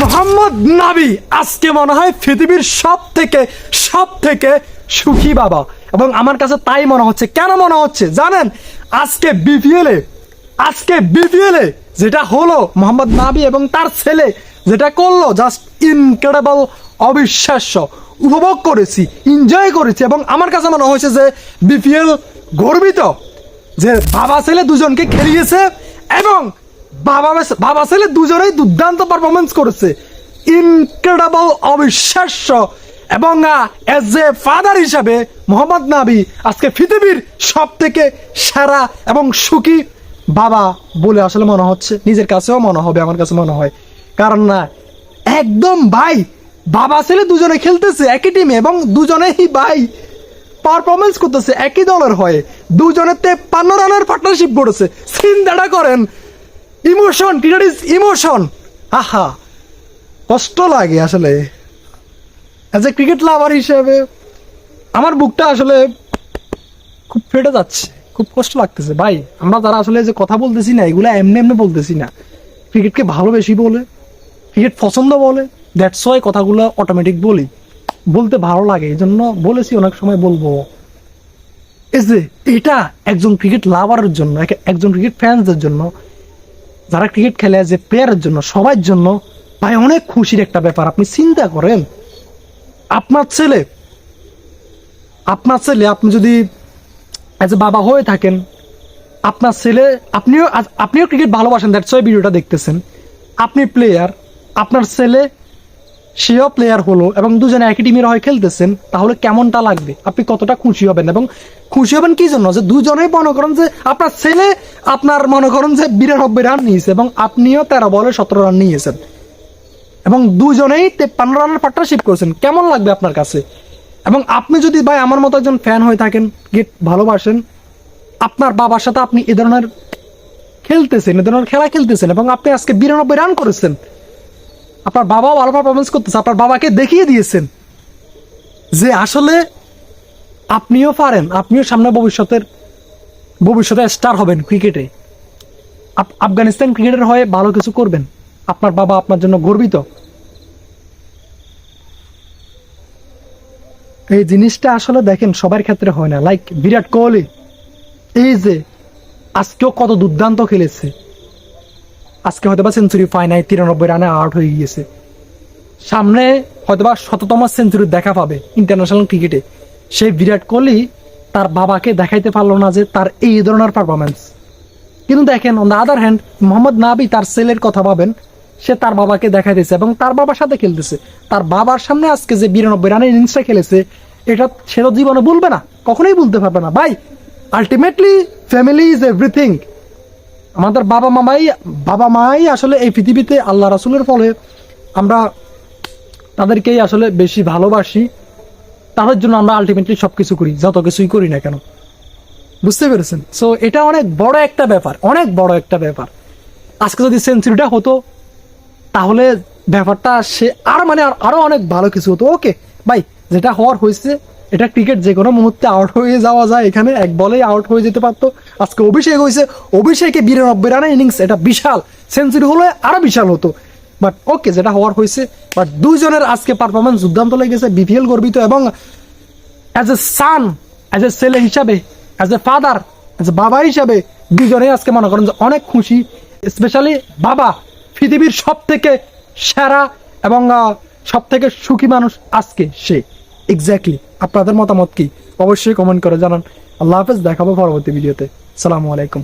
মোহাম্মদ নাবি আজকে মনে হয় পৃথিবীর সব থেকে সুখী বাবা, এবং আমার কাছে তাই মনে হচ্ছে। কেন মনে হচ্ছে জানেন? আজকে বিপিএলে যেটা হলো, মোহাম্মদ নাবি এবং তার ছেলে যেটা করলো, জাস্ট ইনক্রেডিবল, অবিশ্বাস্য। উপভোগ করেছি, এনজয় করেছি, এবং আমার কাছে মনে হয়েছে যে বিপিএল গর্বিত যে বাবা ছেলে দুজনকে খেলিয়েছে, এবং বাবা ছেলে দুজনেই দুর্দান্ত পারফরমেন্স করেছে, ইনক্রেডিবল, অবিশ্বাস্য। এবং এজ এ ফাদার হিসাবে মোহাম্মদ নাবি আজকে পৃথিবীর সব থেকে সেরা এবং সুখী বাবা বলে আসলে মনে হচ্ছে, নিজের কাছেও মনে হবে, আমার কাছে মনে হয়। কারণ না, একদম ভাই, বাবা ছেলে দুজনে খেলতেছে একই টিমে, এবং দুজনেই ভাই পারফরমেন্স করতেছে একই দলের হয়ে, দুজনের 53 রানের পার্টনারশিপ করেছে। চিন্তাটা করেন, ইমোশন, ক্রিকেট ইজ ইমোশন। আহা, কষ্ট লাগে আসলে। অ্যাজ এ ক্রিকেট লাভার হিসেবে আমার বুকটা আসলে খুব ফেটে যাচ্ছে, খুব কষ্ট লাগতেছে ভাই। আমরা যারা আসলে যে কথা বলতেছি না, এগুলো এমনি এমনি বলতেছি না, ক্রিকেটকে ভালোবেসি বলে, ক্রিকেট পছন্দ বলে, দ্যাটস ওয়াই কথাগুলো অটোমেটিক বলি, বলতে ভালো লাগে, এই জন্য বলেছি, অনেক সময় বলবো। এই যে এটা একজন ক্রিকেট লাভারের জন্য, একজন ক্রিকেট ফ্যান্সদের জন্য, যারা ক্রিকেট খেলে, যে প্লেয়ারের জন্য, সবার জন্য ভাই অনেক খুশির একটা ব্যাপার। আপনি চিন্তা করেন, আপনার ছেলে আপনি যদি এজ এ বাবা হয়ে থাকেন, আপনার ছেলে, আপনিও ক্রিকেট ভালোবাসেন, দ্যাটস ওয়াই ভিডিওটা দেখতেছেন। আপনি প্লেয়ার, আপনার ছেলে সেও প্লেয়ার হলো, এবং দুজনে একই টিমের হয়ে খেলতেছেন, তাহলে কেমনটা লাগবে? আপনি কতটা খুশি হবেন? এবং খুশি হবেন কি জন্য? যে দুজনেই মনে করেন যে আপনার ছেলে, আপনার মনে করেন যে 92 রান নিয়েছে, এবং আপনিও 13 বলে 17 রান নিয়েছেন, এবং দুজনেই 53 রানের পার্টনারশিপ করেছেন। কেমন লাগবে আপনার কাছে? এবং আপনি যদি ভাই আমার মতো একজন ফ্যান হয়ে থাকেন, ক্রিকেট ভালোবাসেন, আপনার বাবার সাথে আপনি এ ধরনের খেলা খেলতেছেন, এবং আপনি আজকে 92 রান করেছেন, আপনার বাবাও ভালো পারফরমেন্স করতেছে, আপনার বাবাকে দেখিয়ে দিয়েছেন যে আসলে আপনিও পারেন, আপনিও সামনে ভবিষ্যতে স্টার হবেন ক্রিকেটে, আফগানিস্তান ক্রিকেটের হয়ে ভালো কিছু করবেন। আপনার বাবা আপনার জন্য গর্বিত। এই জিনিসটা আসলে দেখেন সবার ক্ষেত্রে হয় না। লাইক বিরাট কোহলি, এই যে আজকেও কত দুর্দান্ত খেলেছে, আজকে হয়তোবা সেঞ্চুরি পায় নাই, 93 রানে আউট হয়ে গিয়েছে, সামনে হয়তোবা 100তম সেঞ্চুরি দেখা পাবে ইন্টারন্যাশনাল ক্রিকেটে। সেই বিরাট কোহলি তার বাবাকে দেখাইতে পারলো না যে তার এই ধরনের পারফরমেন্স। কিন্তু দেখেন, on the other hand, Mohammad নাবি তার ছেলের কথা ভাবেন, সে তার বাবাকে দেখাইতেছে এবং তার বাবার সাথে খেলতেছে। তার বাবার সামনে আজকে যে 92 রানের ইনিংসটা খেলেছে, এটা সে তো জীবনে ভুলবে না, কখনোই ভুলতে পারবে না ভাই। Ultimately family is everything. আমাদের বাবা মাই আসলে এই পৃথিবীতে, আল্লাহ রাসূলের ফলে আমরা তাদেরকেই আসলে বেশি ভালোবাসি, তাদের জন্য আমরা আলটিমেটলি সবকিছু করি, যত কিছুই করি না কেন। বুঝতে পেরেছেন? সো এটা অনেক বড় একটা ব্যাপার। আজকে যদি সেঞ্চুরিটা হতো, তাহলে ব্যাপারটা সে আরো অনেক ভালো কিছু হতো। ওকে ভাই, যেটা হওয়ার হয়েছে, এটা ক্রিকেট, যে কোনো মুহূর্তে আউট হয়ে যাওয়া যায়, এখানে এক বলেই আউট হয়ে যেতে পারতো। আজকে অভিষেক হয়েছে, অভিষেকে 92 রানের ইনিংস, এটা বিশাল। সেঞ্চুরি হলে আরো বিশাল হতো, বাট ওকে, যেটা হওয়ার হয়েছে। বাট দুইজনের আজকে পারফরমেন্স দুর্দান্ত লেগেছে, বিপিএল গর্বিত, এবং as a San, as a ছেলে হিসাবে, as a father, as a বাবা হিসাবে, দুজনেই আজকে মনে করেন যে অনেক খুশি। স্পেশালি বাবা, পৃথিবীর সব থেকে সেরা এবং সব থেকে সুখী মানুষ আজকে সে। এক্স্যাক্টলি। আপনাদের মতামত কি? অবশ্যই কমেন্ট করে জানান। আল্লাহ হাফেজ, দেখাবো পরবর্তী ভিডিওতে। আসসালামু আলাইকুম।